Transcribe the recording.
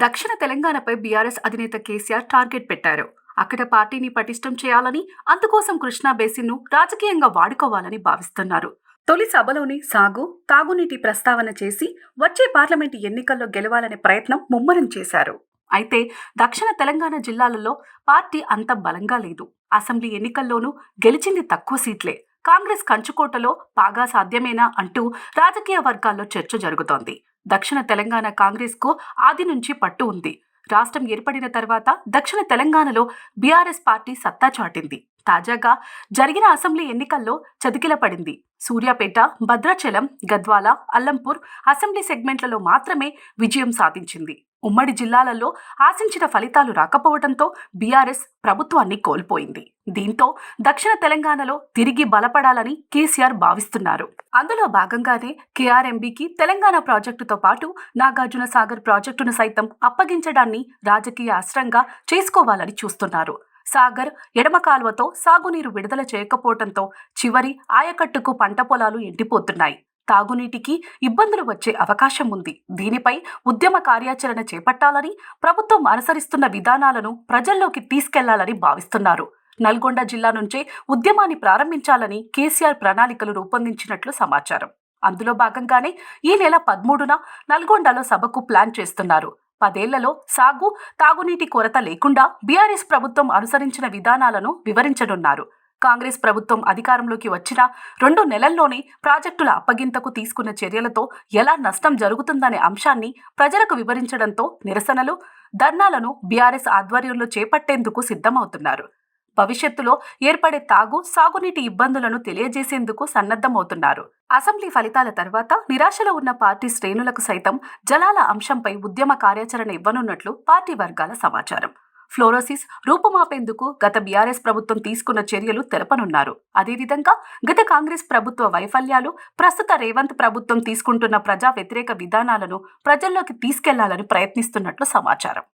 దక్షిణ తెలంగాణపై బీఆర్ఎస్ అధినేత కేసీఆర్ టార్గెట్ పెట్టారు. అక్కడ పార్టీని పటిష్టం చేయాలని, అందుకోసం కృష్ణా బేసిన్ను రాజకీయంగా వాడుకోవాలని భావిస్తున్నారు. తొలి సభలోని సాగు, తాగునీటి ప్రస్తావన చేసి వచ్చే పార్లమెంటు ఎన్నికల్లో గెలవాలనే ప్రయత్నం ముమ్మరం చేశారు. అయితే దక్షిణ తెలంగాణ జిల్లాలలో పార్టీ అంత బలంగా లేదు. అసెంబ్లీ ఎన్నికల్లోనూ గెలిచింది తక్కువ సీట్లే. కాంగ్రెస్ కంచుకోటలో పాగా సాధ్యమేనా అంటూ రాజకీయ వర్గాల్లో చర్చ జరుగుతోంది. దక్షిణ తెలంగాణ కాంగ్రెస్కు ఆది నుంచి పట్టు ఉంది. రాష్ట్రం ఏర్పడిన తర్వాత దక్షిణ తెలంగాణలో బీఆర్ఎస్ పార్టీ సత్తా చాటింది. తాజాగా జరిగిన అసెంబ్లీ ఎన్నికల్లో చతికిలపడింది. సూర్యాపేట, భద్రాచలం, గద్వాల, అల్లంపూర్ అసెంబ్లీ సెగ్మెంట్లలో మాత్రమే విజయం సాధించింది. ఉమ్మడి జిల్లాలలో ఆశించిన ఫలితాలు రాకపోవడంతో బీఆర్ఎస్ ప్రభుత్వాన్ని కోల్పోయింది. దీంతో దక్షిణ తెలంగాణలో తిరిగి బలపడాలని కేసీఆర్ భావిస్తున్నారు. అందులో భాగంగానే కేఆర్ఎంబీకి తెలంగాణ ప్రాజెక్టుతో పాటు నాగార్జున సాగర్ ప్రాజెక్టును సైతం అప్పగించడాన్ని రాజకీయ అస్త్రంగా చేసుకోవాలని చూస్తున్నారు. సాగర్ ఎడమ కాల్వతో సాగునీరు విడుదల చేయకపోవడంతో చివరి ఆయకట్టుకు పంట పొలాలు ఎండిపోతున్నాయి. తాగునీటికి ఇబ్బందులు వచ్చే అవకాశం ఉంది. దీనిపై ఉద్యమ కార్యాచరణ చేపట్టాలని, ప్రభుత్వం అనుసరిస్తున్న విధానాలను ప్రజల్లోకి తీసుకెళ్లాలని భావిస్తున్నారు. నల్గొండ జిల్లా నుంచే ఉద్యమాన్ని ప్రారంభించాలని కేసీఆర్ ప్రణాళికలు రూపొందించినట్లు సమాచారం. అందులో భాగంగానే ఈ నెల 13న నల్గొండలో సభకు ప్లాన్ చేస్తున్నారు. 10 ఏళ్లలో సాగు, తాగునీటి కొరత లేకుండా బీఆర్ఎస్ ప్రభుత్వం అనుసరించిన విధానాలను వివరించనున్నారు. కాంగ్రెస్ ప్రభుత్వం అధికారంలోకి వచ్చిన 2 నెలల్లోనే ప్రాజెక్టుల అప్పగింతకు తీసుకున్న చర్యలతో ఎలా నష్టం జరుగుతుందనే అంశాన్ని ప్రజలకు వివరించడంతో నిరసనలు, ధర్నాలను బీఆర్ఎస్ ఆధ్వర్యంలో చేపట్టేందుకు సిద్ధమవుతున్నారు. భవిష్యత్తులో ఏర్పడే తాగు, సాగునీటి ఇబ్బందులను తెలియజేసేందుకు సన్నద్ధమవుతున్నారు. అసెంబ్లీ ఫలితాల తర్వాత నిరాశలో ఉన్న పార్టీ శ్రేణులకు సైతం జలాల అంశంపై ఉద్యమ కార్యాచరణ ఇవ్వనున్నట్లు పార్టీ వర్గాల సమాచారం. ఫ్లోరోసిస్ రూపుమాపేందుకు గత బీఆర్ఎస్ ప్రభుత్వం తీసుకున్న చర్యలు తెలపనున్నారు. అదేవిధంగా గత కాంగ్రెస్ ప్రభుత్వ వైఫల్యాలు, ప్రస్తుత రేవంత్ ప్రభుత్వం తీసుకుంటున్న ప్రజా వ్యతిరేక విధానాలను ప్రజల్లోకి తీసుకెళ్లాలని ప్రయత్నిస్తున్నట్లు సమాచారం.